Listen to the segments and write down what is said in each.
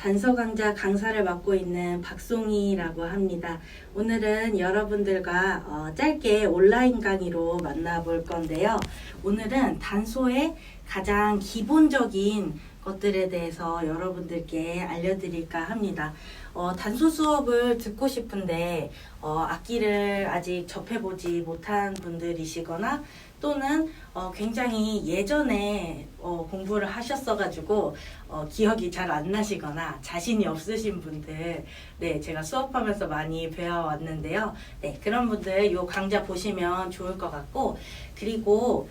단소 강좌 강사를 맡고 있는 박송이라고 합니다. 오늘은 여러분들과 짧게 온라인 강의로 만나볼 건데요. 오늘은 단소의 가장 기본적인 것들에 대해서 여러분들께 알려드릴까 합니다. 단소 수업을 듣고 싶은데 악기를 아직 접해보지 못한 분들이시거나 또는 굉장히 예전에 공부를 하셨어가지고 기억이 잘 안 나시거나 자신이 없으신 분들, 네, 제가 수업하면서 많이 배워왔는데요. 네, 그런 분들 이 강좌 보시면 좋을 것 같고, 그리고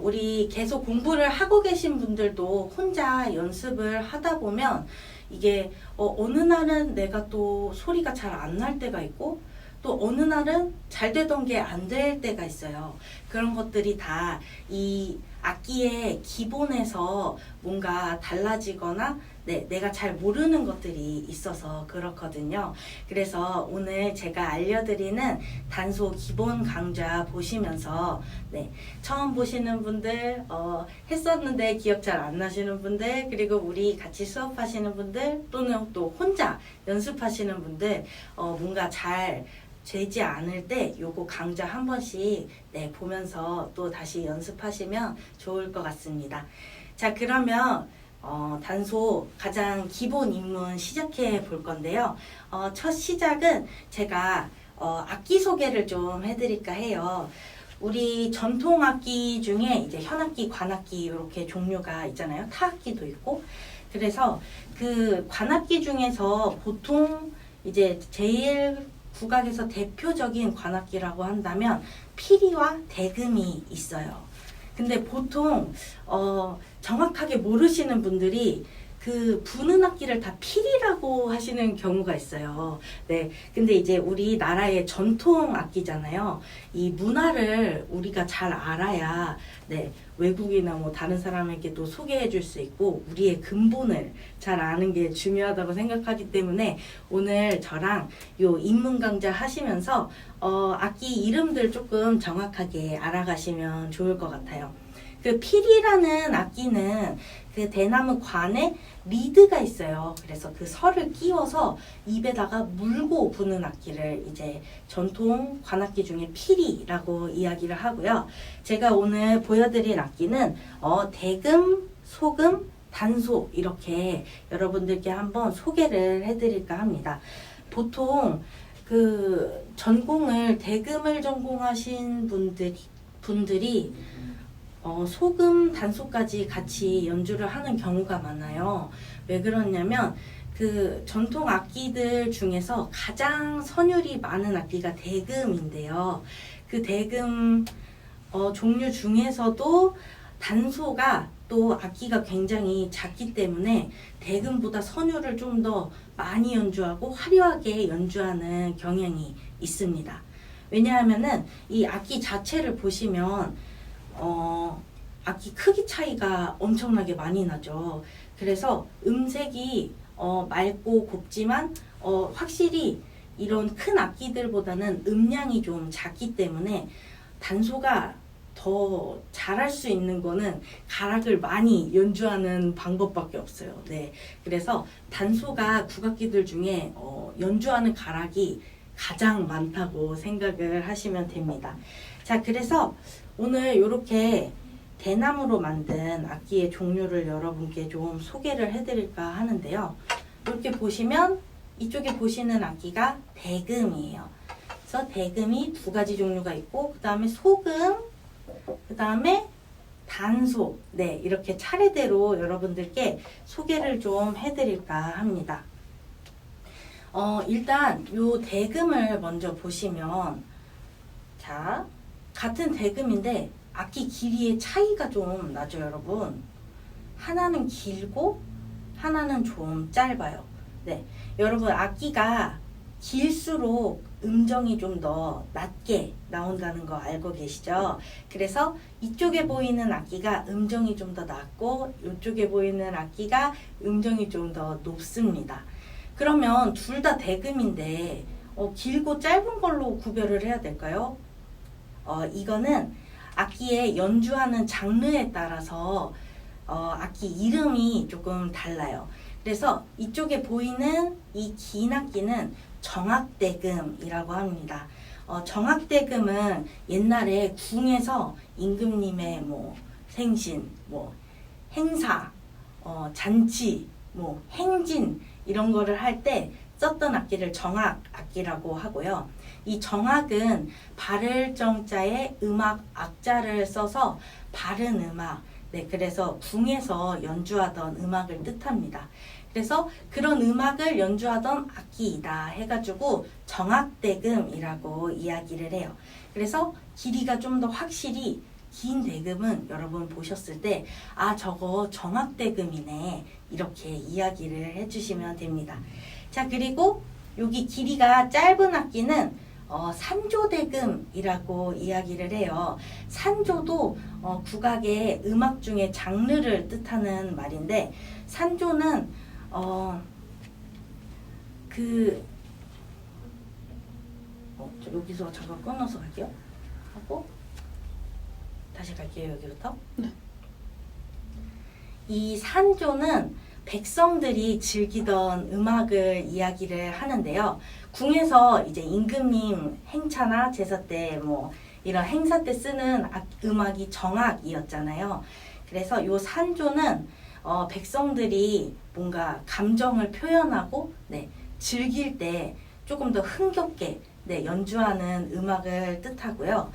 우리 계속 공부를 하고 계신 분들도 혼자 연습을 하다 보면 이게 어느 날은 내가 또 소리가 잘 안 날 때가 있고 또 어느 날은 잘 되던 게 안 될 때가 있어요. 그런 것들이 다 이 악기의 기본에서 뭔가 달라지거나 내가 잘 모르는 것들이 있어서 그렇거든요. 그래서 오늘 제가 알려드리는 단소 기본 강좌 보시면서 처음 보시는 분들, 했었는데 기억 잘 안 나시는 분들, 그리고 우리 같이 수업하시는 분들 또는 또 혼자 연습하시는 분들 뭔가 잘 되지 않을 때 요거 강좌 한 번씩 보면서 또 다시 연습하시면 좋을 것 같습니다. 자, 그러면 단소 가장 기본 입문 시작해 볼 건데요. 첫 시작은 제가 악기 소개를 좀 해드릴까 해요. 우리 전통 악기 중에 이제 현악기, 관악기 이렇게 종류가 있잖아요. 타악기도 있고. 그래서 그 관악기 중에서 보통 이제 제일 국악에서 대표적인 관악기라고 한다면 피리와 대금이 있어요. 근데 보통 정확하게 모르시는 분들이 그 부는 악기를 다 피리라고 하시는 경우가 있어요. 네. 근데 이제 우리나라의 전통 악기잖아요. 이 문화를 우리가 잘 알아야 외국이나 뭐 다른 사람에게도 소개해 줄 수 있고 우리의 근본을 잘 아는 게 중요하다고 생각하기 때문에 오늘 저랑 요 입문 강좌 하시면서 악기 이름들 조금 정확하게 알아가시면 좋을 것 같아요. 그 피리라는 악기는 그 대나무 관에 리드가 있어요. 그래서 그 설을 끼워서 입에다가 물고 부는 악기를 이제 전통 관악기 중에 피리라고 이야기를 하고요. 제가 오늘 보여드릴 악기는 대금, 소금, 단소 이렇게 여러분들께 한번 소개를 해드릴까 합니다. 보통 그 전공을 대금을 전공하신 분들이 소금, 단소까지 같이 연주를 하는 경우가 많아요. 왜 그러냐면 그 전통 악기들 중에서 가장 선율이 많은 악기가 대금인데요. 그 대금 종류 중에서도 단소가 또 악기가 굉장히 작기 때문에 대금보다 선율을 좀 더 많이 연주하고 화려하게 연주하는 경향이 있습니다. 왜냐하면은 이 악기 자체를 보시면 악기 크기 차이가 엄청나게 많이 나죠. 그래서 음색이 맑고 곱지만 확실히 이런 큰 악기들보다는 음량이 좀 작기 때문에 단소가 더 잘할 수 있는 거는 가락을 많이 연주하는 방법밖에 없어요. 네, 그래서 단소가 국악기들 중에 연주하는 가락이 가장 많다고 생각을 하시면 됩니다. 자, 그래서 오늘 이렇게 대나무로 만든 악기의 종류를 여러분께 좀 소개를 해드릴까 하는데요. 이렇게 보시면 이쪽에 보시는 악기가 대금이에요. 그래서 대금이 두 가지 종류가 있고 그 다음에 소금, 그 다음에 단소, 이렇게 차례대로 여러분들께 소개를 좀 해드릴까 합니다. 일단 요 대금을 먼저 보시면, 자, 같은 대금인데 악기 길이의 차이가 좀 나죠, 여러분. 하나는 길고 하나는 좀 짧아요. 여러분 악기가 길수록 음정이 좀 더 낮게 나온다는 거 알고 계시죠? 그래서 이쪽에 보이는 악기가 음정이 좀 더 낮고 이쪽에 보이는 악기가 음정이 좀 더 높습니다. 그러면 둘 다 대금인데 길고 짧은 걸로 구별을 해야 될까요? 이거는 악기의 연주하는 장르에 따라서 악기 이름이 조금 달라요. 그래서 이쪽에 보이는 이 긴 악기는 정악대금이라고 합니다. 정악대금은 옛날에 궁에서 임금님의 뭐 생신, 뭐 행사, 잔치, 뭐 행진 이런 거를 할 때 썼던 악기를 정악 악기라고 하고요. 이 정악은 바를 정자에 음악 악자를 써서 바른 음악, 네, 그래서 궁에서 연주하던 음악을 뜻합니다. 그래서 그런 음악을 연주하던 악기이다 해가지고 정악대금이라고 이야기를 해요. 그래서 길이가 좀 더 확실히 긴 대금은 여러분 보셨을 때 아, 저거 정악대금이네 이렇게 이야기를 해주시면 됩니다. 자, 그리고 여기 길이가 짧은 악기는 산조대금이라고 이야기를 해요. 산조도 국악의 음악 중에 장르를 뜻하는 말인데, 산조는 여기서 잠깐 끊어서 갈게요. 하고 다시 갈게요. 여기부터. 네. 이 산조는 백성들이 즐기던 음악을 이야기를 하는데요. 궁에서 이제 임금님 행차나 제사 때 뭐 이런 행사 때 쓰는 음악이 정악이었잖아요. 그래서 요 산조는 백성들이 뭔가 감정을 표현하고 네, 즐길 때 조금 더 흥겹게 네, 연주하는 음악을 뜻하고요.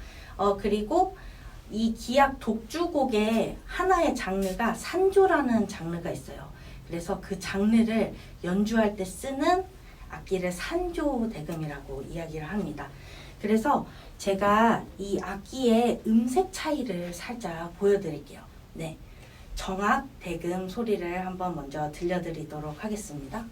그리고 이 기악 독주곡의 하나의 장르가 산조라는 장르가 있어요. 그래서 그 장르를 연주할 때 쓰는 악기를 산조대금이라고 이야기를 합니다. 그래서 제가 이 악기의 음색 차이를 살짝 보여드릴게요. 네, 정악, 대금 소리를 한번 먼저 들려드리도록 하겠습니다.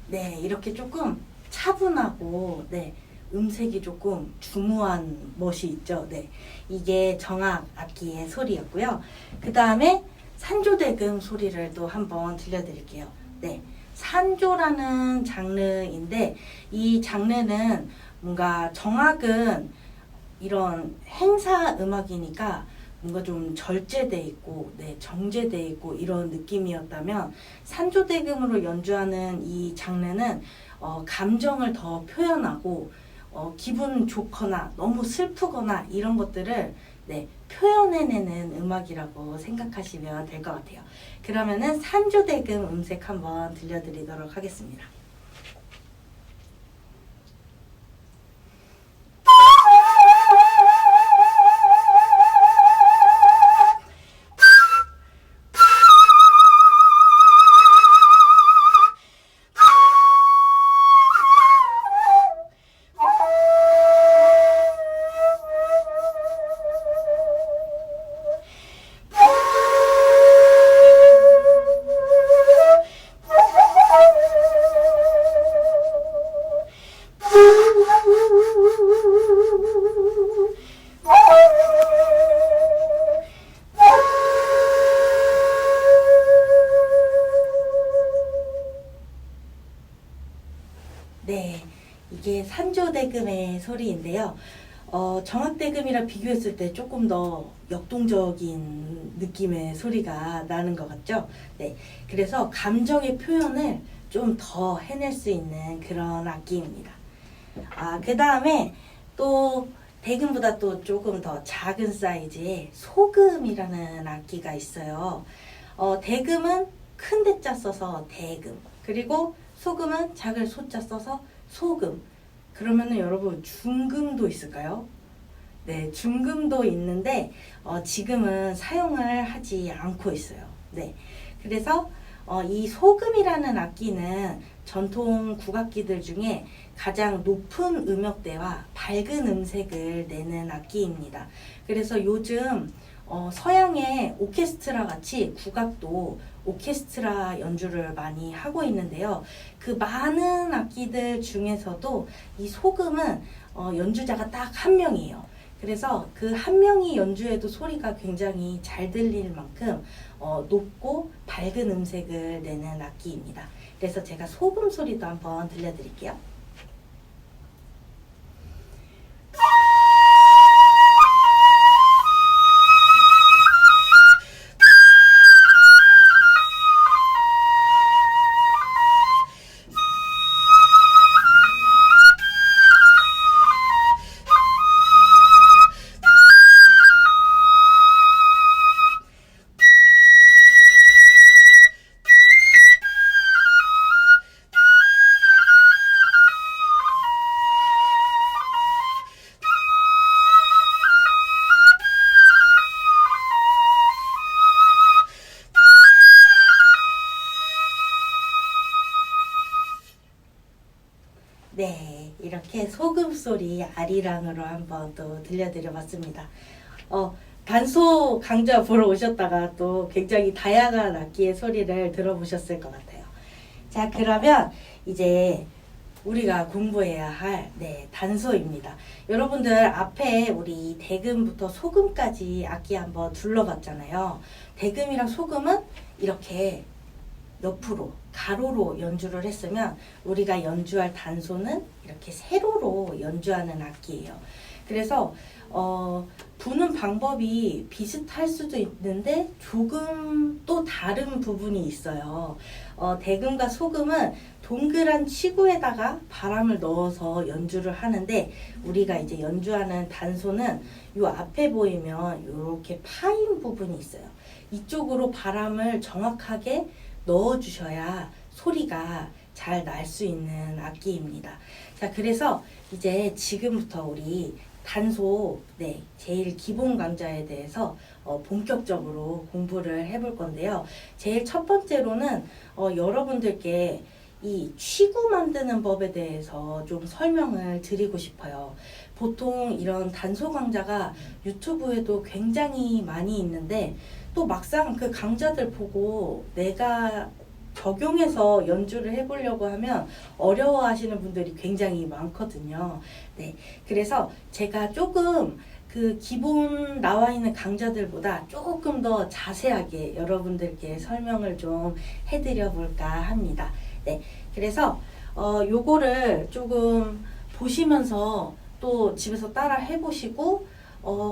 네, 이렇게 조금 차분하고 네, 음색이 조금 중후한 멋이 있죠. 네, 이게 정악 악기의 소리였고요. 그 다음에 산조대금 소리를 또 한번 들려드릴게요. 네, 산조라는 장르인데 이 장르는 뭔가 정악은 이런 행사 음악이니까 뭔가 좀 절제돼 있고 네, 정제돼 있고 이런 느낌이었다면 산조대금으로 연주하는 이 장르는 감정을 더 표현하고 기분 좋거나 너무 슬프거나 이런 것들을 네, 표현해내는 음악이라고 생각하시면 될 것 같아요. 그러면은 산조대금 음색 한번 들려드리도록 하겠습니다. 네, 이게 산조대금의 소리인데요. 정악대금이랑 비교했을 때 조금 더 역동적인 느낌의 소리가 나는 것 같죠? 네, 그래서 감정의 표현을 좀 더 해낼 수 있는 그런 악기입니다. 그 다음에 또 대금보다 또 조금 더 작은 사이즈의 소금이라는 악기가 있어요. 대금은 큰 대자 써서 대금, 그리고 소금은 작은 소자 써서 소금. 그러면은 여러분 중금도 있을까요? 네, 중금도 있는데 지금은 사용을 하지 않고 있어요. 네, 그래서 이 소금이라는 악기는 전통 국악기들 중에 가장 높은 음역대와 밝은 음색을 내는 악기입니다. 그래서 요즘 서양의 오케스트라 같이 국악도 오케스트라 연주를 많이 하고 있는데요. 그 많은 악기들 중에서도 이 소금은 연주자가 딱 한 명이에요. 그래서 그 한 명이 연주해도 소리가 굉장히 잘 들릴 만큼 높고 밝은 음색을 내는 악기입니다. 그래서 제가 소금 소리도 한번 들려드릴게요. 네, 이렇게 소금 소리 아리랑으로 한번 또 들려드려 봤습니다. 단소 강좌 보러 오셨다가 또 굉장히 다양한 악기의 소리를 들어보셨을 것 같아요. 자, 그러면 이제 우리가 공부해야 할 단소입니다. 여러분들 앞에 우리 대금부터 소금까지 악기 한번 둘러봤잖아요. 대금이랑 소금은 이렇게 옆으로 가로로 연주를 했으면 우리가 연주할 단소는 이렇게 세로로 연주하는 악기예요. 그래서 부는 방법이 비슷할 수도 있는데 조금 또 다른 부분이 있어요. 대금과 소금은 동그란 치구에다가 바람을 넣어서 연주를 하는데 우리가 이제 연주하는 단소는 요 앞에 보이면 이렇게 파인 부분이 있어요. 이쪽으로 바람을 정확하게 넣어주셔야 소리가 잘 날 수 있는 악기입니다. 자, 그래서 이제 지금부터 우리 단소 제일 기본 강좌에 대해서 본격적으로 공부를 해볼 건데요. 제일 첫 번째로는 여러분들께 이 취구 만드는 법에 대해서 좀 설명을 드리고 싶어요. 보통 이런 단소 강좌가 유튜브에도 굉장히 많이 있는데 또 막상 그 강좌들 보고 내가 적용해서 연주를 해보려고 하면 어려워하시는 분들이 굉장히 많거든요. 네, 그래서 제가 조금 그 기본 나와 있는 강좌들보다 조금 더 자세하게 여러분들께 설명을 좀 해드려 볼까 합니다. 네, 그래서 요거를 조금 보시면서 또 집에서 따라 해보시고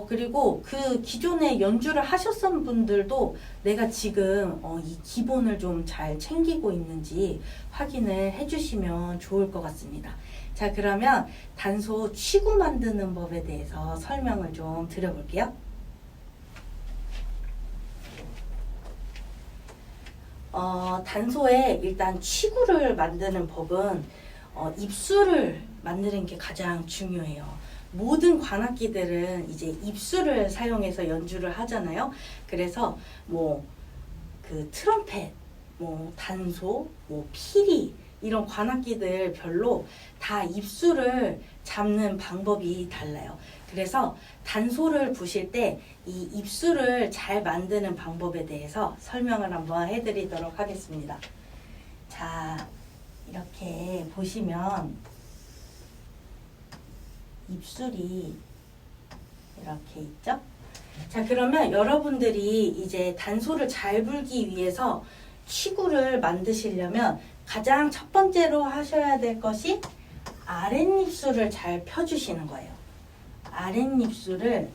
그리고 그 기존에 연주를 하셨던 분들도 내가 지금 이 기본을 좀 잘 챙기고 있는지 확인을 해주시면 좋을 것 같습니다. 자, 그러면 단소 취구 만드는 법에 대해서 설명을 좀 드려볼게요. 단소에 일단 취구를 만드는 법은 입술을 만드는 게 가장 중요해요. 모든 관악기들은 이제 입술을 사용해서 연주를 하잖아요. 그래서 그 트럼펫, 단소, 피리 이런 관악기들 별로 다 입술을 잡는 방법이 달라요. 그래서 단소를 부실 때 이 입술을 잘 만드는 방법에 대해서 설명을 한번 해드리도록 하겠습니다. 자, 이렇게 보시면 입술이 이렇게 있죠? 자, 그러면 여러분들이 이제 단소를 잘 불기 위해서 취구를 만드시려면 가장 첫 번째로 하셔야 될 것이 아랫입술을 잘 펴주시는 거예요. 아랫입술을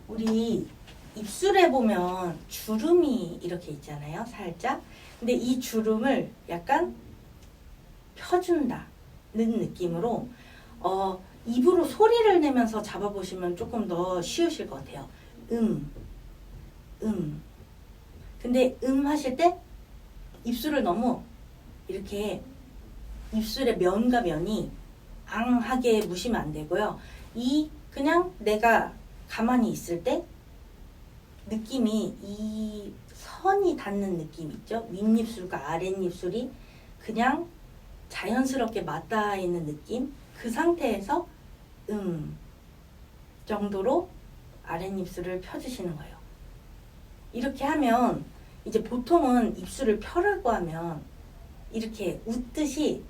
우리 입술에 보면 주름이 이렇게 있잖아요. 살짝. 근데 이 주름을 약간 펴준다는 느낌으로 입으로 소리를 내면서 잡아보시면 조금 더 쉬우실 것 같아요. 근데 하실 때 입술을 너무 이렇게 입술의 면과 면이 앙하게 무시면 안 되고요. 그냥 내가 가만히 있을 때 느낌이 이 선이 닿는 느낌 있죠? 윗입술과 아랫입술이 그냥 자연스럽게 맞닿아 있는 느낌? 그 상태에서 정도로 아랫입술을 펴주시는 거예요. 이렇게 하면 이제 보통은 입술을 펴라고 하면 이렇게 웃듯이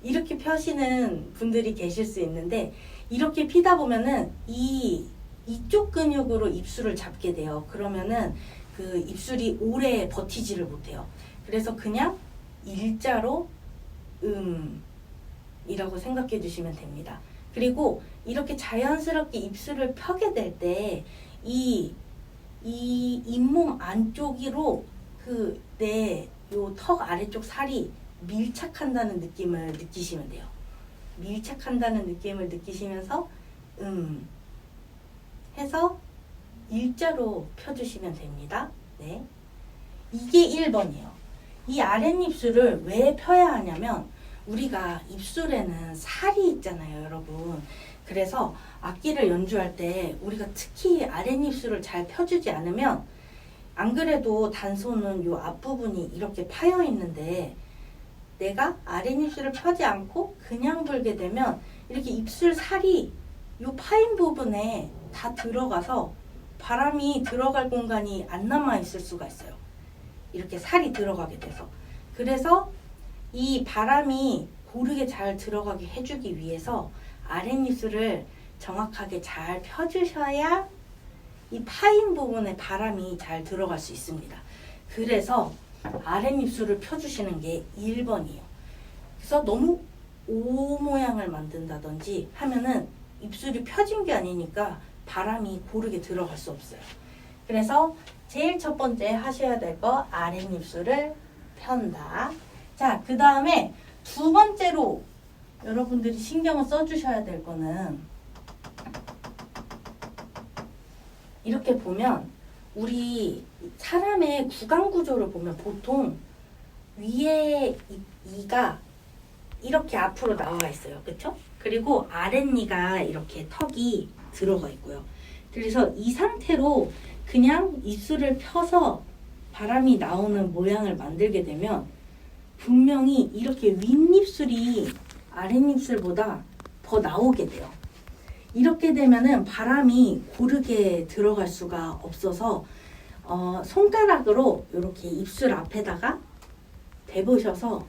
이렇게 펴시는 분들이 계실 수 있는데 이렇게 피다 보면은 이쪽 근육으로 입술을 잡게 돼요. 그러면은 그 입술이 오래 버티지를 못해요. 그래서 그냥 일자로 이라고 생각해 주시면 됩니다. 그리고 이렇게 자연스럽게 입술을 펴게 될 때 이 잇몸 안쪽으로 그 내 요 턱 아래쪽 살이 밀착한다는 느낌을 느끼시면 돼요. 밀착한다는 느낌을 느끼시면서 해서 일자로 펴주시면 됩니다. 네, 이게 1번이에요. 이 아랫입술을 왜 펴야 하냐면 우리가 입술에는 살이 있잖아요, 여러분. 그래서 악기를 연주할 때 우리가 특히 아랫입술을 잘 펴주지 않으면 안 그래도 단소는 요 앞부분이 이렇게 파여 있는데 내가 아랫입술을 펴지 않고 그냥 불게 되면 이렇게 입술 살이 요 파인 부분에 다 들어가서 바람이 들어갈 공간이 안 남아 있을 수가 있어요. 이렇게 살이 들어가게 돼서. 그래서 이 바람이 고르게 잘 들어가게 해주기 위해서 아랫입술을 정확하게 잘 펴주셔야 이 파인 부분에 바람이 잘 들어갈 수 있습니다. 그래서 아랫입술을 펴주시는 게 1번이에요. 그래서 너무 O 모양을 만든다든지 하면은 입술이 펴진 게 아니니까 바람이 고르게 들어갈 수 없어요. 그래서 제일 첫 번째 하셔야 될 거 아랫입술을 편다. 자, 그 다음에 두 번째로 여러분들이 신경을 써주셔야 될 거는 이렇게 보면 우리 사람의 구강 구조를 보면 보통 위에 이가 이렇게 앞으로 나와 있어요. 그쵸? 그리고 아랫니가 이렇게 턱이 들어가 있고요. 그래서 이 상태로 그냥 입술을 펴서 바람이 나오는 모양을 만들게 되면 분명히 이렇게 윗입술이 아랫입술보다 더 나오게 돼요. 이렇게 되면은 바람이 고르게 들어갈 수가 없어서 손가락으로 이렇게 입술 앞에다가 대보셔서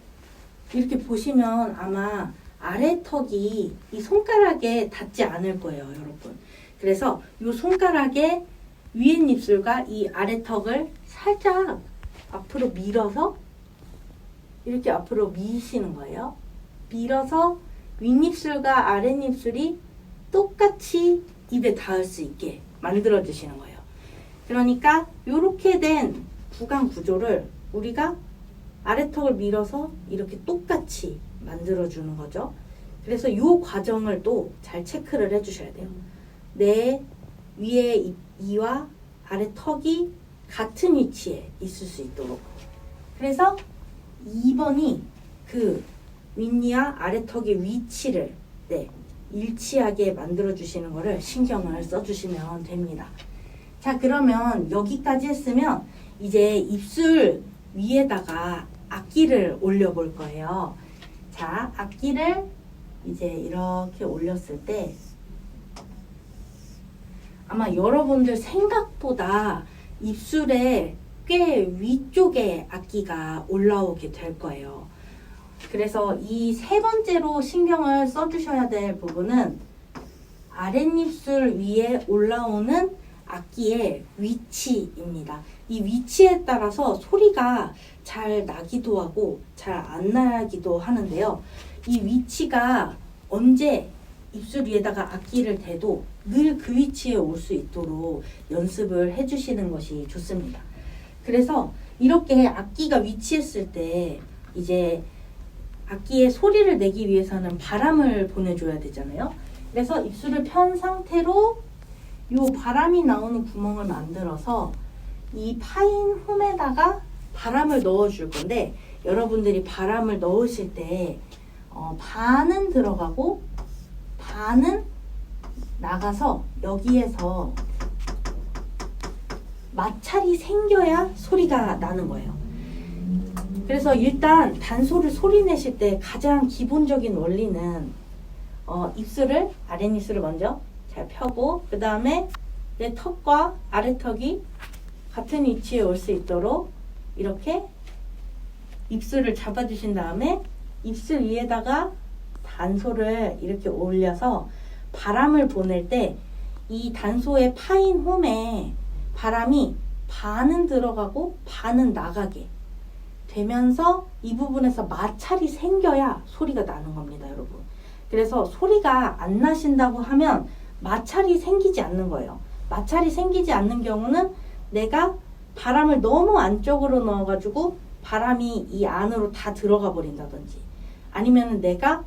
이렇게 보시면 아마 아래턱이 이 손가락에 닿지 않을 거예요, 여러분. 그래서 이 손가락에 윗입술과 이 아래턱을 살짝 앞으로 밀어서 이렇게 앞으로 미시는 거예요. 밀어서 윗입술과 아랫입술이 똑같이 입에 닿을 수 있게 만들어 주시는 거예요. 그러니까 이렇게 된 구강 구조를 우리가 아래턱을 밀어서 이렇게 똑같이 만들어 주는 거죠. 그래서 이 과정을 또 잘 체크를 해 주셔야 돼요. 내 위에 이와 아래 턱이 같은 위치에 있을 수 있도록. 그래서 2번이 그 윗니와 아래 턱의 위치를 일치하게 만들어 주시는 거를 신경을 써 주시면 됩니다. 자, 그러면 여기까지 했으면 이제 입술 위에다가 악기를 올려 볼 거예요. 자, 악기를 이제 이렇게 올렸을 때 아마 여러분들 생각보다 입술에 꽤 위쪽에 악기가 올라오게 될 거예요. 그래서 이 세 번째로 신경을 써주셔야 될 부분은 아랫입술 위에 올라오는 악기의 위치입니다. 이 위치에 따라서 소리가 잘 나기도 하고 잘 안 나기도 하는데요. 이 위치가 언제 입술 위에다가 악기를 대도 늘 그 위치에 올 수 있도록 연습을 해주시는 것이 좋습니다. 그래서 이렇게 악기가 위치했을 때 이제 악기의 소리를 내기 위해서는 바람을 보내줘야 되잖아요. 그래서 입술을 편 상태로 이 바람이 나오는 구멍을 만들어서 이 파인 홈에다가 바람을 넣어줄 건데 여러분들이 바람을 넣으실 때 반은 들어가고 반은 나가서 여기에서 마찰이 생겨야 소리가 나는 거예요. 그래서 일단 단소를 소리 내실 때 가장 기본적인 원리는 입술을 아랫입술을 먼저 잘 펴고 그 다음에 내 턱과 아래턱이 같은 위치에 올 수 있도록 이렇게 입술을 잡아주신 다음에 입술 위에다가 단소를 이렇게 올려서 바람을 보낼 때 이 단소의 파인 홈에 바람이 반은 들어가고 반은 나가게 되면서 이 부분에서 마찰이 생겨야 소리가 나는 겁니다, 여러분. 그래서 소리가 안 나신다고 하면 마찰이 생기지 않는 거예요. 마찰이 생기지 않는 경우는 내가 바람을 너무 안쪽으로 넣어가지고 바람이 이 안으로 다 들어가 버린다든지, 아니면 내가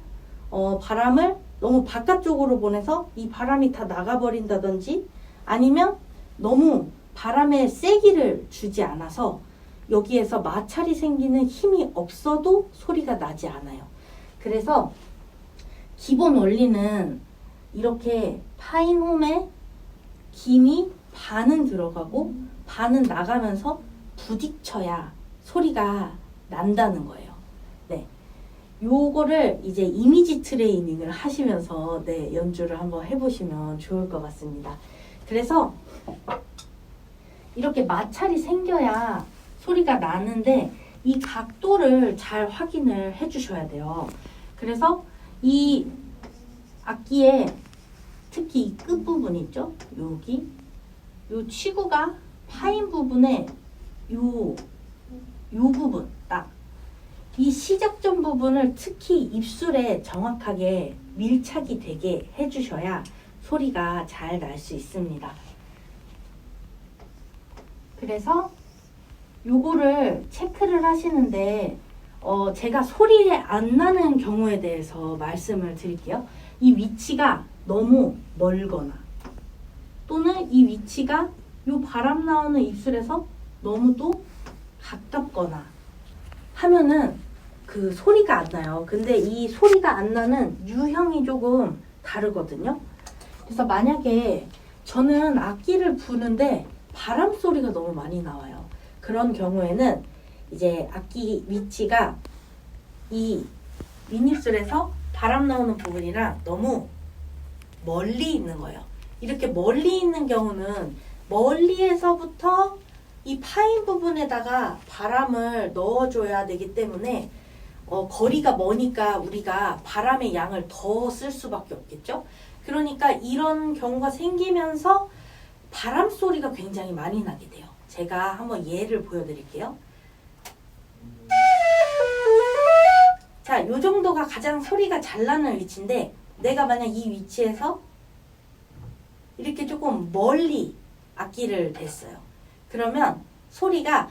바람을 너무 바깥쪽으로 보내서 이 바람이 다 나가버린다든지, 아니면 너무 바람에 세기를 주지 않아서 여기에서 마찰이 생기는 힘이 없어도 소리가 나지 않아요. 그래서 기본 원리는 이렇게 파인 홈에 김이 반은 들어가고 반은 나가면서 부딪혀야 소리가 난다는 거예요. 네. 요거를 이제 이미지 트레이닝을 하시면서 연주를 한번 해보시면 좋을 것 같습니다. 그래서 이렇게 마찰이 생겨야 소리가 나는데 이 각도를 잘 확인을 해주셔야 돼요. 그래서 이 악기의 특히 이 끝부분 있죠? 여기 요 치구가 파인 부분에 요 부분 딱 이 시작점 부분을 특히 입술에 정확하게 밀착이 되게 해주셔야 소리가 잘 날 수 있습니다. 그래서 요거를 체크를 하시는데 제가 소리 안 나는 경우에 대해서 말씀을 드릴게요. 이 위치가 너무 멀거나 또는 이 위치가 요 바람 나오는 입술에서 너무 또 가깝거나 하면은 그 소리가 안 나요. 근데 이 소리가 안 나는 유형이 조금 다르거든요. 그래서 만약에 저는 악기를 부는데 바람 소리가 너무 많이 나와요. 그런 경우에는 이제 악기 위치가 이 윗입술에서 바람 나오는 부분이랑 너무 멀리 있는 거예요. 이렇게 멀리 있는 경우는 멀리에서부터 이 파인 부분에다가 바람을 넣어줘야 되기 때문에 거리가 머니까 우리가 바람의 양을 더 쓸 수밖에 없겠죠. 그러니까 이런 경우가 생기면서 바람 소리가 굉장히 많이 나게 돼요. 제가 한번 예를 보여드릴게요. 자, 요 정도가 가장 소리가 잘 나는 위치인데 내가 만약 이 위치에서 이렇게 조금 멀리 악기를 댔어요. 그러면 소리가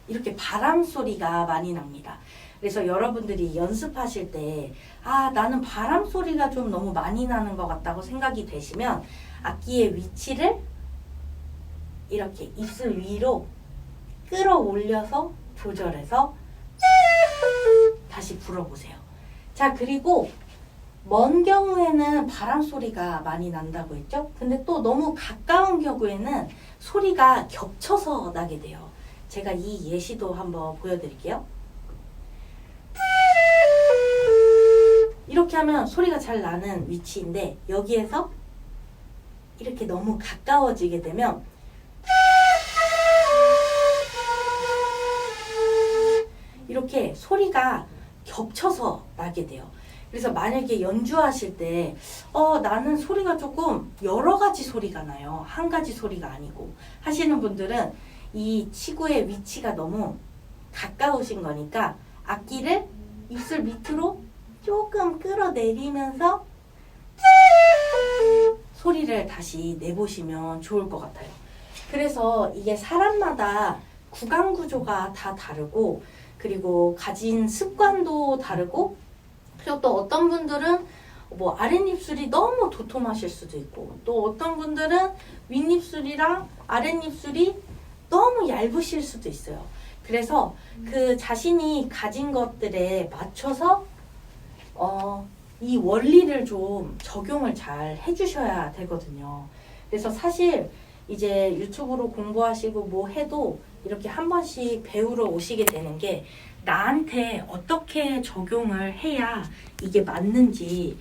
이렇게 바람 소리가 많이 납니다. 그래서 여러분들이 연습하실 때 나는 바람 소리가 좀 너무 많이 나는 것 같다고 생각이 되시면 악기의 위치를 이렇게 입술 위로 끌어올려서 조절해서 다시 불어보세요. 자, 그리고 먼 경우에는 바람 소리가 많이 난다고 했죠? 근데 또 너무 가까운 경우에는 소리가 겹쳐서 나게 돼요. 제가 이 예시도 한번 보여드릴게요. 이렇게 하면 소리가 잘 나는 위치인데 여기에서 이렇게 너무 가까워지게 되면 이렇게 소리가 겹쳐서 나게 돼요. 그래서 만약에 연주하실 때 나는 소리가 조금 여러 가지 소리가 나요. 한 가지 소리가 아니고 하시는 분들은 이 치구의 위치가 너무 가까우신 거니까 악기를 입술 밑으로 조금 끌어내리면서 소리를 다시 내보시면 좋을 것 같아요. 그래서 이게 사람마다 구강 구조가 다 다르고 그리고 가진 습관도 다르고 그리고 또 어떤 분들은 뭐 아랫입술이 너무 도톰하실 수도 있고 또 어떤 분들은 윗입술이랑 아랫입술이 너무 얇으실 수도 있어요. 그래서 그 자신이 가진 것들에 맞춰서 이 원리를 좀 적용을 잘 해주셔야 되거든요. 그래서 사실 이제 유튜브로 공부하시고 뭐 해도 이렇게 한 번씩 배우러 오시게 되는 게 나한테 어떻게 적용을 해야 이게 맞는지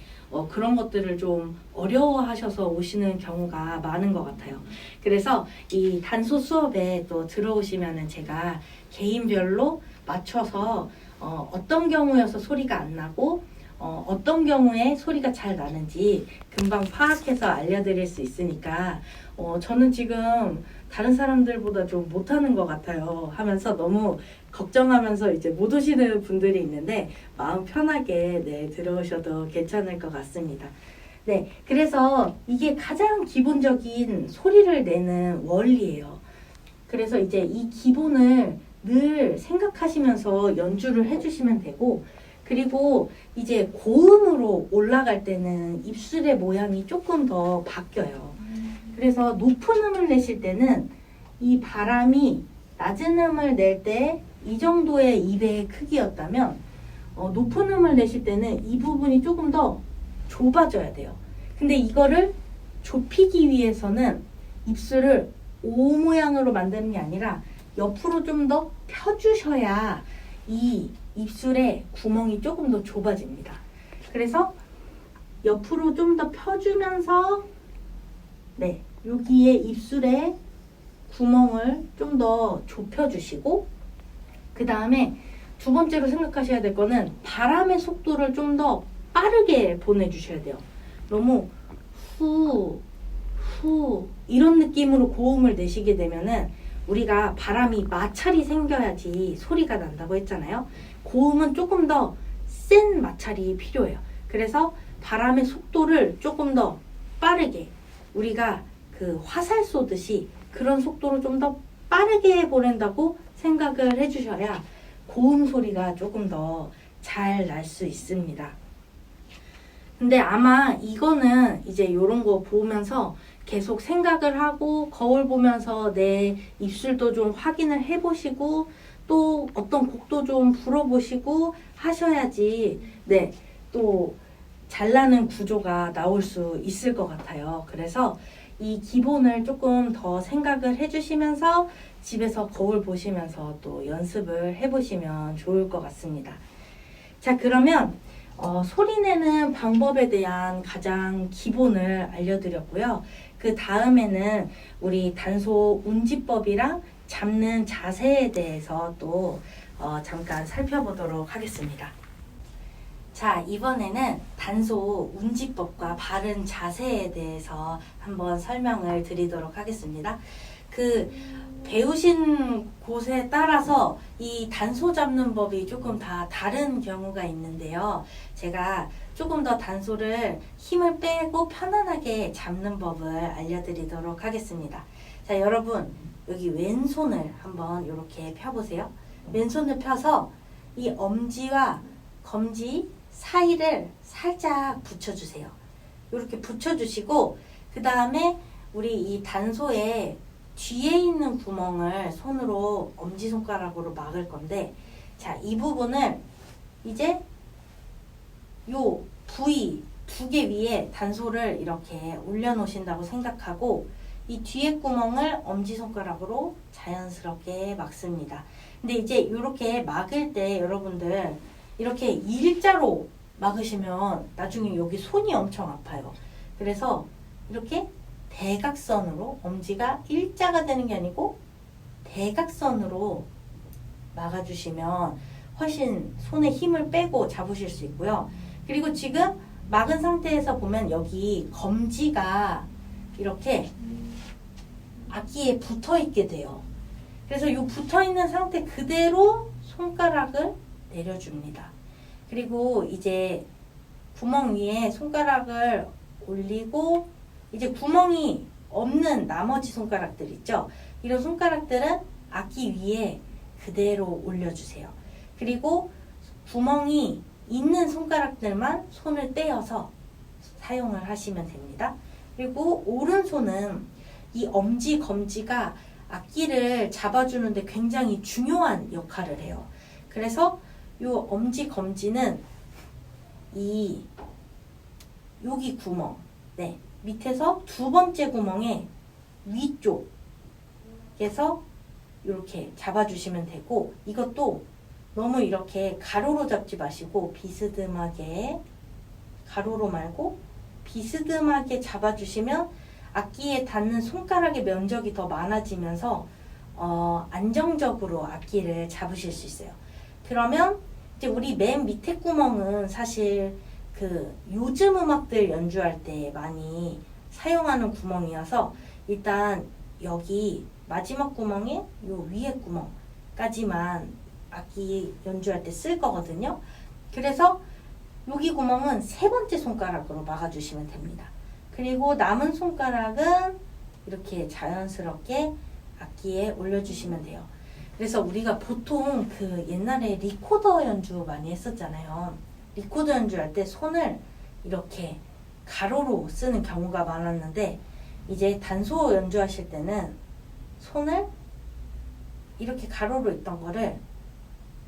그런 것들을 좀 어려워하셔서 오시는 경우가 많은 것 같아요. 그래서 이 단소 수업에 또 들어오시면은 제가 개인별로 맞춰서 어떤 경우여서 소리가 안 나고 어떤 경우에 소리가 잘 나는지 금방 파악해서 알려드릴 수 있으니까 저는 지금 다른 사람들보다 좀 못하는 것 같아요 하면서 너무 걱정하면서 이제 못 오시는 분들이 있는데 마음 편하게 네, 들어오셔도 괜찮을 것 같습니다. 네, 그래서 이게 가장 기본적인 소리를 내는 원리예요. 그래서 이제 이 기본을 늘 생각하시면서 연주를 해주시면 되고, 그리고 이제 고음으로 올라갈 때는 입술의 모양이 조금 더 바뀌어요. 그래서 높은 음을 내실 때는 이 바람이 낮은 음을 낼 때 이 정도의 입의 크기였다면 높은 음을 내실 때는 이 부분이 조금 더 좁아져야 돼요. 근데 이거를 좁히기 위해서는 입술을 O 모양으로 만드는 게 아니라 옆으로 좀 더 펴주셔야 이 입술의 구멍이 조금 더 좁아집니다. 그래서 옆으로 좀 더 펴주면서 네, 여기에 입술에 구멍을 좀 더 좁혀주시고, 그 다음에 두 번째로 생각하셔야 될 거는 바람의 속도를 좀 더 빠르게 보내주셔야 돼요. 너무 후, 후 이런 느낌으로 고음을 내시게 되면은 우리가 바람이 마찰이 생겨야지 소리가 난다고 했잖아요. 고음은 조금 더 센 마찰이 필요해요. 그래서 바람의 속도를 조금 더 빠르게 우리가 그 화살 쏘듯이 그런 속도로 좀 더 빠르게 보낸다고 생각을 해주셔야 고음 소리가 조금 더 잘 날 수 있습니다. 근데 아마 이거는 이제 이런 거 보면서 계속 생각을 하고 거울 보면서 내 입술도 좀 확인을 해보시고 또 어떤 곡도 좀 불어보시고 하셔야지 네, 또 잘나는 구조가 나올 수 있을 것 같아요. 그래서 이 기본을 조금 더 생각을 해주시면서 집에서 거울 보시면서 또 연습을 해보시면 좋을 것 같습니다. 자, 그러면 소리 내는 방법에 대한 가장 기본을 알려드렸고요. 그 다음에는 우리 단소 운지법이랑 잡는 자세에 대해서 또 잠깐 살펴보도록 하겠습니다. 자, 이번에는 단소 운지법과 바른 자세에 대해서 한번 설명을 드리도록 하겠습니다. 그 배우신 곳에 따라서 이 단소 잡는 법이 조금 다 다른 경우가 있는데요. 제가 조금 더 단소를 힘을 빼고 편안하게 잡는 법을 알려드리도록 하겠습니다. 자, 여러분 여기 왼손을 한번 이렇게 펴보세요. 왼손을 펴서 이 엄지와 검지 사이를 살짝 붙여주세요. 이렇게 붙여주시고 그 다음에 우리 이 단소에 뒤에 있는 구멍을 손으로 엄지손가락으로 막을 건데, 자, 이 부분을 이제 요 부위 두 개 위에 단소를 이렇게 올려놓으신다고 생각하고 이 뒤에 구멍을 엄지손가락으로 자연스럽게 막습니다. 근데 이제 이렇게 막을 때 여러분들 이렇게 일자로 막으시면 나중에 여기 손이 엄청 아파요. 그래서 이렇게 대각선으로 엄지가 일자가 되는 게 아니고 대각선으로 막아주시면 훨씬 손에 힘을 빼고 잡으실 수 있고요. 그리고 지금 막은 상태에서 보면 여기 검지가 이렇게 악기에 붙어 있게 돼요. 그래서 이 붙어 있는 상태 그대로 손가락을 내려줍니다. 그리고 이제 구멍 위에 손가락을 올리고 이제 구멍이 없는 나머지 손가락들 있죠? 이런 손가락들은 악기 위에 그대로 올려주세요. 그리고 구멍이 있는 손가락들만 손을 떼어서 사용을 하시면 됩니다. 그리고 오른손은 이 엄지, 검지가 악기를 잡아주는데 굉장히 중요한 역할을 해요. 그래서 이 엄지, 검지는 여기 구멍, 네, 밑에서 두 번째 구멍의 위쪽에서 이렇게 잡아주시면 되고, 이것도 너무 이렇게 가로로 잡지 마시고 비스듬하게 가로로 말고 비스듬하게 잡아주시면 악기에 닿는 손가락의 면적이 더 많아지면서 안정적으로 악기를 잡으실 수 있어요. 그러면 이제 우리 맨 밑에 구멍은 사실 그 요즘 음악들 연주할 때 많이 사용하는 구멍이어서 일단 여기 마지막 구멍에 요 위에 구멍까지만 악기 연주할 때 쓸 거거든요. 그래서 여기 구멍은 세 번째 손가락으로 막아주시면 됩니다. 그리고 남은 손가락은 이렇게 자연스럽게 악기에 올려주시면 돼요. 그래서 우리가 보통 그 옛날에 리코더 연주 많이 했었잖아요. 리코더 연주할 때 손을 이렇게 가로로 쓰는 경우가 많았는데 이제 단소 연주하실 때는 손을 이렇게 가로로 있던 거를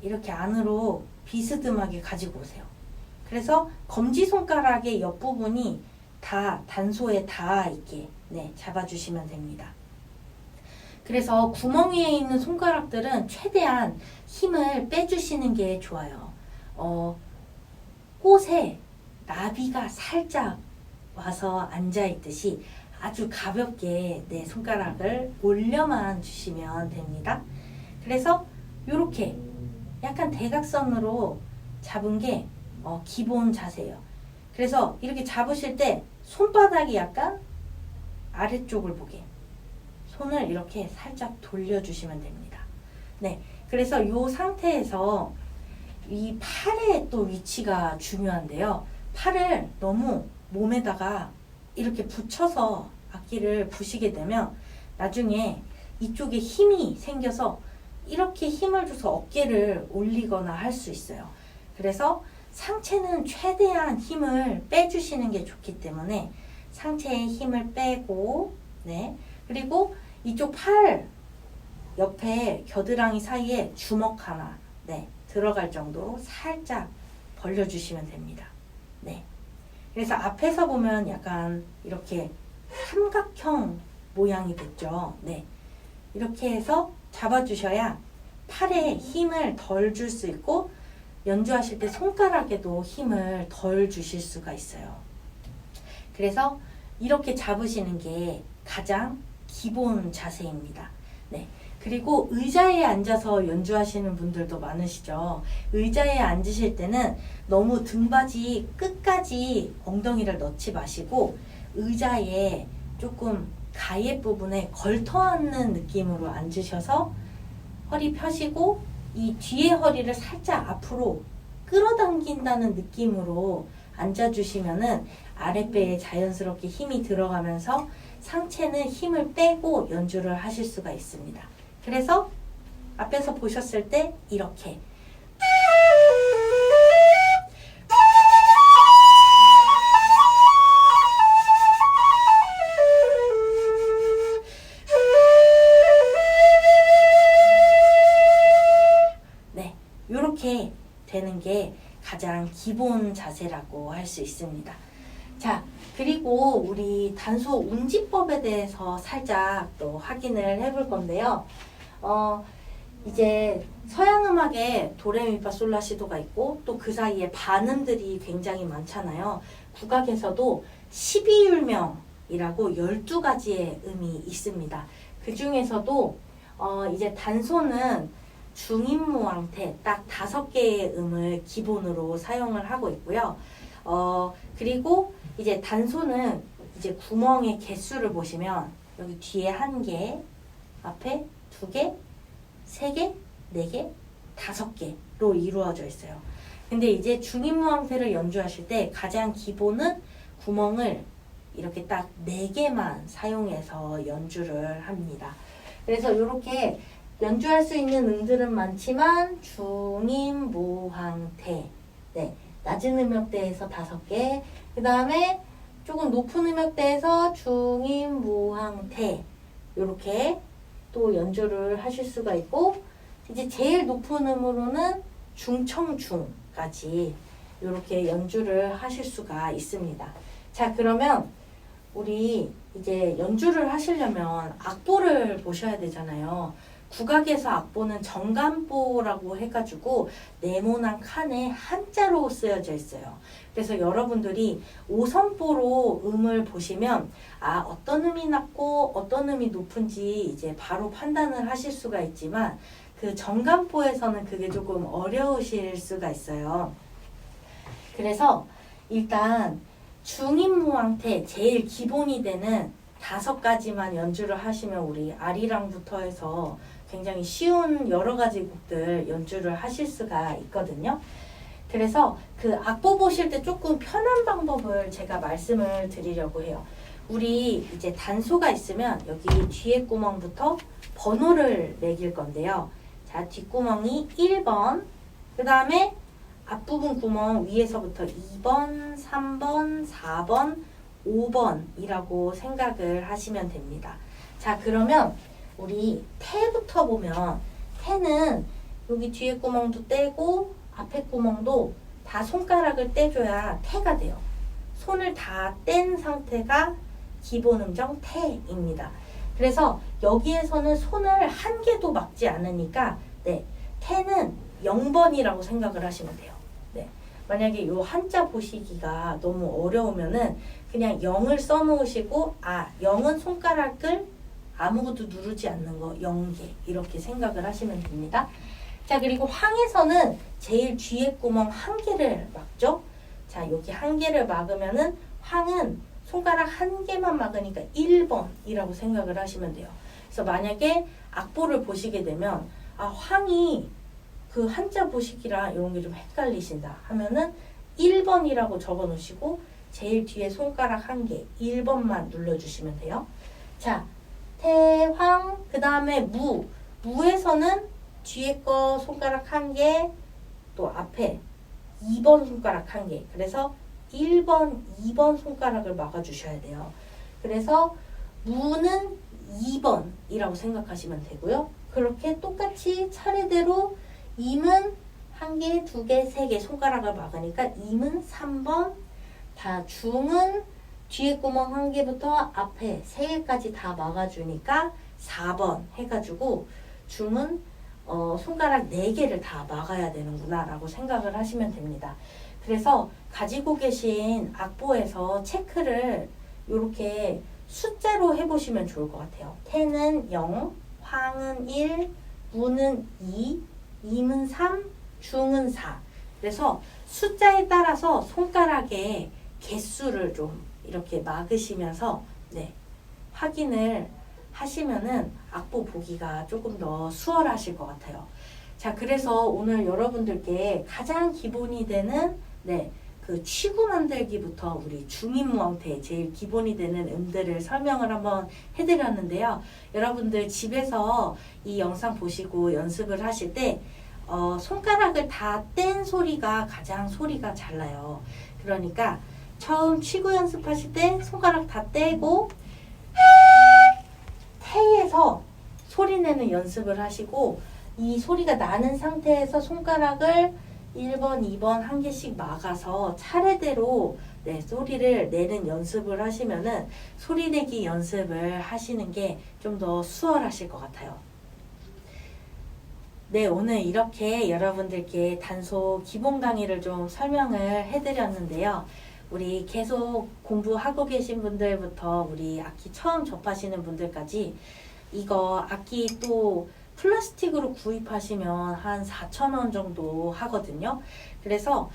이렇게 안으로 비스듬하게 가지고 오세요. 그래서 검지손가락의 옆부분이 다 단소에 닿아 있게 잡아주시면 됩니다. 그래서 구멍 위에 있는 손가락들은 최대한 힘을 빼주시는 게 좋아요. 꽃에 나비가 살짝 와서 앉아있듯이 아주 가볍게 손가락을 올려만 주시면 됩니다. 그래서 이렇게 약간 대각선으로 잡은 게 기본 자세예요. 그래서 이렇게 잡으실 때 손바닥이 약간 아래쪽을 보게 손을 이렇게 살짝 돌려주시면 됩니다. 네, 그래서 이 상태에서 이 팔의 또 위치가 중요한데요. 팔을 너무 몸에다가 이렇게 붙여서 악기를 부시게 되면 나중에 이쪽에 힘이 생겨서 이렇게 힘을 줘서 어깨를 올리거나 할 수 있어요. 그래서 상체는 최대한 힘을 빼주시는 게 좋기 때문에 상체에 힘을 빼고 그리고 이쪽 팔 옆에 겨드랑이 사이에 주먹 하나 들어갈 정도로 살짝 벌려주시면 됩니다. 그래서 앞에서 보면 약간 이렇게 삼각형 모양이 됐죠. 이렇게 해서 잡아주셔야 팔에 힘을 덜 줄 수 있고 연주하실 때 손가락에도 힘을 덜 주실 수가 있어요. 그래서 이렇게 잡으시는 게 가장 기본 자세입니다. 그리고 의자에 앉아서 연주하시는 분들도 많으시죠. 의자에 앉으실 때는 너무 등받이 끝까지 엉덩이를 넣지 마시고 의자에 조금 가해 부분에 걸터 앉는 느낌으로 앉으셔서 허리 펴시고 이 뒤에 허리를 살짝 앞으로 끌어당긴다는 느낌으로 앉아주시면은 아랫배에 자연스럽게 힘이 들어가면서 상체는 힘을 빼고 연주를 하실 수가 있습니다. 그래서 앞에서 보셨을 때 이렇게 이렇게 되는 게 가장 기본 자세라고 할 수 있습니다. 자, 그리고 우리 단소 운지법에 대해서 살짝 또 확인을 해볼 건데요. 이제 서양 음악에 도레미파솔라시도가 있고 또 그 사이에 반음들이 굉장히 많잖아요. 국악에서도 12율명이라고 12가지의 음이 있습니다. 그 중에서도 이제 단소는 중임무왕태 딱 5개의 음을 기본으로 사용을 하고 있고요. 그리고 이제 단소는 이제 구멍의 개수를 보시면 여기 뒤에 1개, 앞에 2개, 3개, 4개, 5개로 이루어져 있어요. 근데 이제 중임무왕태를 연주하실 때 가장 기본은 구멍을 이렇게 딱 4개만 사용해서 연주를 합니다. 그래서 이렇게 연주할 수 있는 음들은 많지만 중임무왕태 낮은 음역대에서 5개, 그 다음에 조금 높은 음역대에서 중임무왕태 이렇게 또 연주를 하실 수가 있고 이제 제일 높은 음으로는 중청중까지 이렇게 연주를 하실 수가 있습니다. 자, 그러면 우리 이제 연주를 하시려면 악보를 보셔야 되잖아요. 국악에서 악보는 정간보라고 해가지고 네모난 칸에 한자로 쓰여져 있어요. 그래서 여러분들이 5선보로 음을 보시면 어떤 음이 낮고 어떤 음이 높은지 이제 바로 판단을 하실 수가 있지만 그 정간보에서는 그게 조금 어려우실 수가 있어요. 그래서 일단 중임무왕태 제일 기본이 되는 5가지만 연주를 하시면 우리 아리랑부터 해서 굉장히 쉬운 여러 가지 곡들 연주를 하실 수가 있거든요. 그래서 그 악보 보실 때 조금 편한 방법을 제가 말씀을 드리려고 해요. 우리 이제 단소가 있으면 여기 뒤에 구멍부터 번호를 매길 건데요. 자, 뒷구멍이 1번, 그 다음에 앞부분 구멍 위에서부터 2번, 3번, 4번, 5번이라고 생각을 하시면 됩니다. 자, 그러면 우리 태부터 보면 태는 여기 뒤에 구멍도 떼고 앞에 구멍도 다 손가락을 떼줘야 태가 돼요. 손을 다 뗀 상태가 기본 음정 태입니다. 그래서 여기에서는 손을 한 개도 막지 않으니까 태는 0번이라고 생각을 하시면 돼요. 만약에 이 한자 보시기가 너무 어려우면은 그냥 0을 써놓으시고 0은 손가락을 아무것도 누르지 않는 거 0개 이렇게 생각을 하시면 됩니다. 자, 그리고 황에서는 제일 뒤에 구멍 1개를 막죠. 자, 여기 1개를 막으면은 황은 손가락 1개만 막으니까 1번이라고 생각을 하시면 돼요. 그래서 만약에 악보를 보시게 되면 황이 그 한자 보시기라 이런 게 좀 헷갈리신다 하면은 1번이라고 적어 놓으시고 제일 뒤에 손가락 1개 1번만 눌러주시면 돼요. 자, 태황, 그 다음에 무에서는 뒤에 거 손가락 1개, 또 앞에 2번 손가락 1개. 그래서 1번, 2번 손가락을 막아주셔야 돼요. 그래서 무는 2번이라고 생각하시면 되고요. 그렇게 똑같이 차례대로 임은 1개, 2개, 3개 손가락을 막으니까 임은 3번, 다 중은 뒤에 구멍 1개부터 앞에 3개까지 다 막아주니까 4번 해가지고 중은 손가락 4개를 다 막아야 되는구나 라고 생각을 하시면 됩니다. 그래서 가지고 계신 악보에서 체크를 이렇게 숫자로 해보시면 좋을 것 같아요. 태는 0, 황은 1, 무는 2, 임은 3, 중은 4. 그래서 숫자에 따라서 손가락의 개수를 좀 이렇게 막으시면서 확인을 하시면은 악보 보기가 조금 더 수월하실 것 같아요. 자, 그래서 오늘 여러분들께 가장 기본이 되는 그 취구 만들기부터 우리 중임무왕태 제일 기본이 되는 음들을 설명을 한번 해드렸는데요. 여러분들 집에서 이 영상 보시고 연습을 하실 때 손가락을 다 뗀 소리가 가장 소리가 잘 나요. 그러니까 처음 취구 연습하실 때 손가락 다 떼고 태에서 소리 내는 연습을 하시고 이 소리가 나는 상태에서 손가락을 1번, 2번 1개씩 막아서 차례대로 소리를 내는 연습을 하시면은 소리 내기 연습을 하시는 게 좀 더 수월하실 것 같아요. 오늘 이렇게 여러분들께 단소 기본 강의를 좀 설명을 해드렸는데요. 우리 계속 공부하고 계신 분들부터 우리 악기 처음 접하시는 분들까지 이거 악기 또 플라스틱으로 구입하시면 한 4,000원 정도 하거든요. 그래서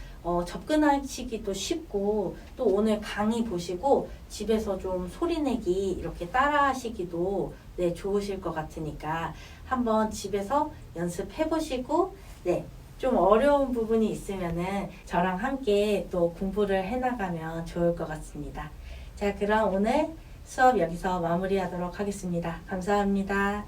접근하시기도 쉽고 또 오늘 강의 보시고 집에서 좀 소리내기 이렇게 따라 하시기도 좋으실 것 같으니까 한번 집에서 연습해 보시고 좀 어려운 부분이 있으면은 저랑 함께 또 공부를 해나가면 좋을 것 같습니다. 자, 그럼 오늘 수업 여기서 마무리하도록 하겠습니다. 감사합니다.